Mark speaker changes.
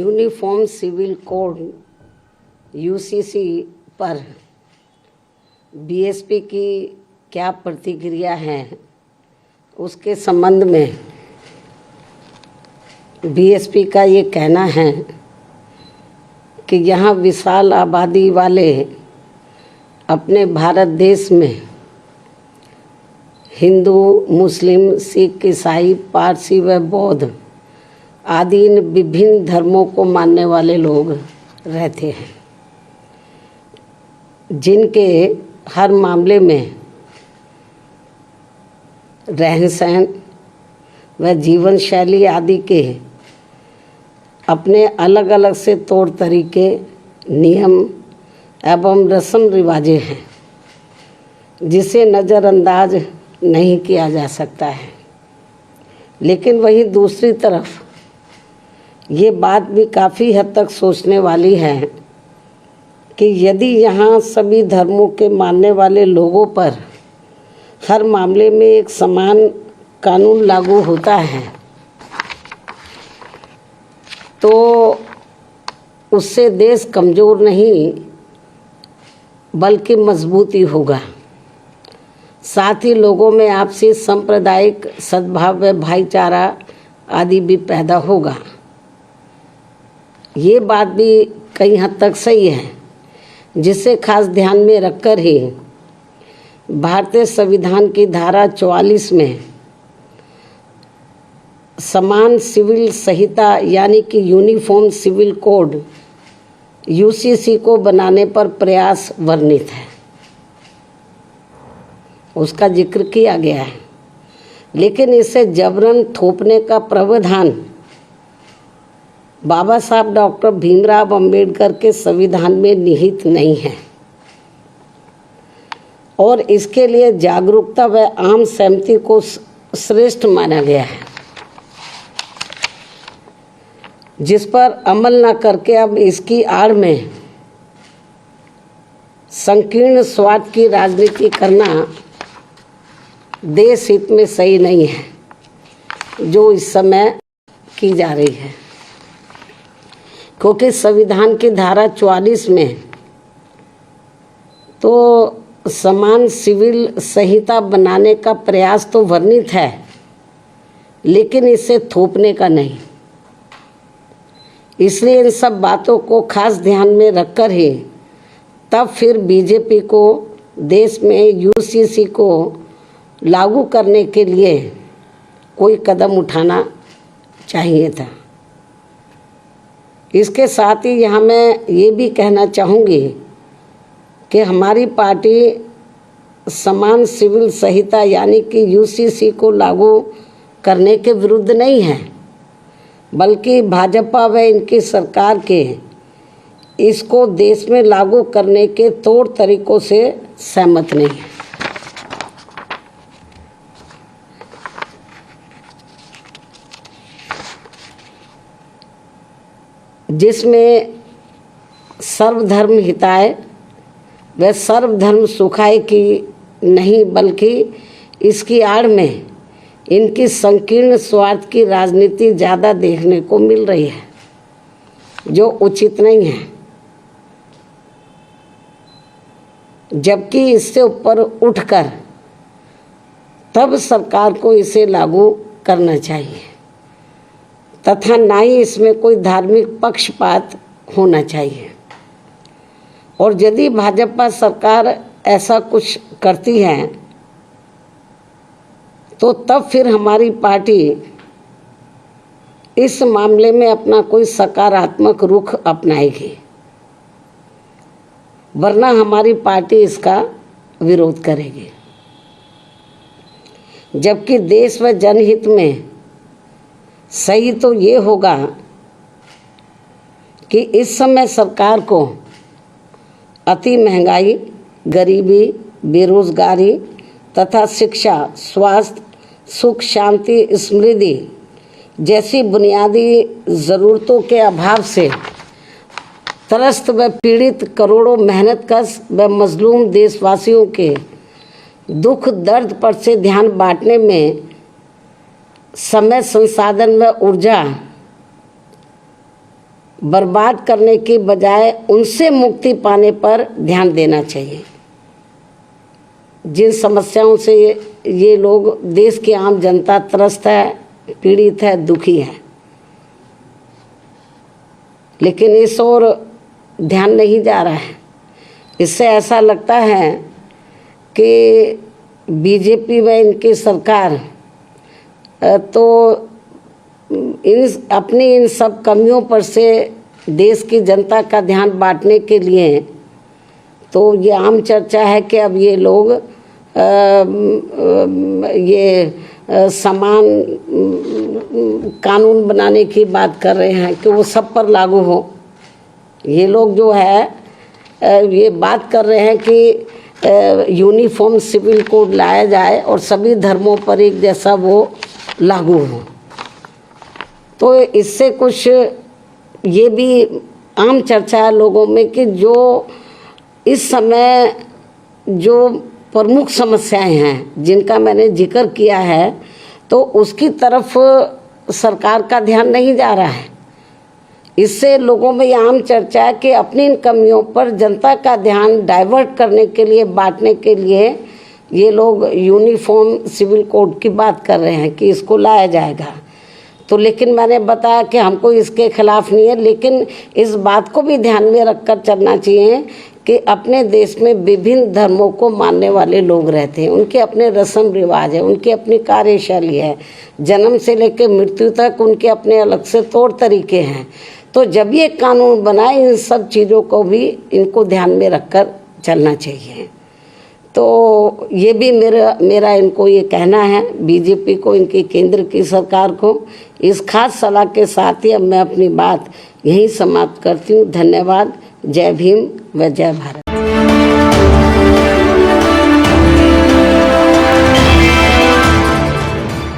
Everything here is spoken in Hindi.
Speaker 1: यूनिफॉर्म सिविल कोड यूसीसी पर बीएसपी की क्या प्रतिक्रिया है, उसके संबंध में बीएसपी का ये कहना है कि यहाँ विशाल आबादी वाले अपने भारत देश में हिंदू, मुस्लिम, सिख, ईसाई, पारसी व बौद्ध आदि इन विभिन्न धर्मों को मानने वाले लोग रहते हैं, जिनके हर मामले में रहन सहन व जीवन शैली आदि के अपने अलग अलग से तौर तरीके, नियम एवं रस्म रिवाजें हैं, जिसे नज़रअंदाज नहीं किया जा सकता है। लेकिन वहीं दूसरी तरफ ये बात भी काफ़ी हद तक सोचने वाली है कि यदि यहाँ सभी धर्मों के मानने वाले लोगों पर हर मामले में एक समान कानून लागू होता है तो उससे देश कमज़ोर नहीं बल्कि मजबूती होगा। साथ ही लोगों में आपसी सांप्रदायिक सद्भाव व भाईचारा आदि भी पैदा होगा। ये बात भी कई हद तक सही है, जिसे खास ध्यान में रखकर ही भारतीय संविधान की धारा 44 में समान सिविल संहिता यानी कि यूनिफॉर्म सिविल कोड यूसीसी को बनाने पर प्रयास वर्णित है, उसका जिक्र किया गया है। लेकिन इसे जबरन थोपने का प्रावधान बाबा साहब डॉक्टर भीमराव अंबेडकर के संविधान में निहित नहीं है और इसके लिए जागरूकता व आम सहमति को श्रेष्ठ माना गया है, जिस पर अमल न करके अब इसकी आड़ में संकीर्ण स्वार्थ की राजनीति करना देश हित में सही नहीं है, जो इस समय की जा रही है। क्योंकि संविधान की धारा 44 में तो समान सिविल संहिता बनाने का प्रयास तो वर्णित है, लेकिन इसे थोपने का नहीं। इसलिए इन सब बातों को खास ध्यान में रखकर ही तब फिर बीजेपी को देश में यूसीसी को लागू करने के लिए कोई कदम उठाना चाहिए था। इसके साथ ही यहाँ मैं ये भी कहना चाहूँगी कि हमारी पार्टी समान सिविल संहिता यानी कि यूसीसी को लागू करने के विरुद्ध नहीं है, बल्कि भाजपा व इनकी सरकार के इसको देश में लागू करने के तौर तरीकों से सहमत नहीं है। जिसमें सर्वधर्म हिताय व सर्वधर्म सुखाय की नहीं, बल्कि इसकी आड़ में इनकी संकीर्ण स्वार्थ की राजनीति ज़्यादा देखने को मिल रही है, जो उचित नहीं है। जबकि इससे ऊपर उठकर तब सरकार को इसे लागू करना चाहिए तथा ना ही इसमें कोई धार्मिक पक्षपात होना चाहिए। और यदि भाजपा सरकार ऐसा कुछ करती है तो तब फिर हमारी पार्टी इस मामले में अपना कोई सकारात्मक रुख अपनाएगी, वरना हमारी पार्टी इसका विरोध करेगी। जबकि देश व जनहित में सही तो ये होगा कि इस समय सरकार को अति महंगाई, गरीबी, बेरोजगारी तथा शिक्षा, स्वास्थ्य, सुख, शांति, समृद्धि जैसी बुनियादी ज़रूरतों के अभाव से त्रस्त व पीड़ित करोड़ों मेहनतकश व मजलूम देशवासियों के दुख दर्द पर से ध्यान बांटने में समय, संसाधन व ऊर्जा बर्बाद करने की बजाय उनसे मुक्ति पाने पर ध्यान देना चाहिए। जिन समस्याओं से ये लोग, देश की आम जनता त्रस्त है, पीड़ित है, दुखी है, लेकिन इस ओर ध्यान नहीं जा रहा है। इससे ऐसा लगता है कि बीजेपी व इनकी सरकार तो अपनी इन सब कमियों पर से देश की जनता का ध्यान बांटने के लिए, तो ये आम चर्चा है कि अब ये लोग समान कानून बनाने की बात कर रहे हैं कि वो सब पर लागू हो। ये लोग जो है ये बात कर रहे हैं कि यूनिफॉर्म सिविल कोड लाया जाए और सभी धर्मों पर एक जैसा वो लागू हो। तो इससे कुछ ये भी आम चर्चा है लोगों में कि जो इस समय जो प्रमुख समस्याएं हैं जिनका मैंने जिक्र किया है, तो उसकी तरफ सरकार का ध्यान नहीं जा रहा है। इससे लोगों में ये आम चर्चा है कि अपनी इन कमियों पर जनता का ध्यान डाइवर्ट करने के लिए, बांटने के लिए ये लोग यूनिफॉर्म सिविल कोड की बात कर रहे हैं कि इसको लाया जाएगा। तो लेकिन मैंने बताया कि हमको इसके खिलाफ नहीं है, लेकिन इस बात को भी ध्यान में रखकर चलना चाहिए कि अपने देश में विभिन्न धर्मों को मानने वाले लोग रहते हैं, उनके अपने रस्म रिवाज है, उनकी अपनी कार्यशैली है, जन्म से लेकर मृत्यु तक उनके अपने अलग से तौर तरीके हैं। तो जब ये कानून बनाए, इन सब चीज़ों को भी इनको ध्यान में रखकर चलना चाहिए। तो ये भी मेरा इनको ये कहना है, बीजेपी को, इनकी केंद्र की सरकार को। इस खास सलाह के साथ ही अब मैं अपनी बात यहीं समाप्त करती हूँ। धन्यवाद। जय भीम व जय भारत।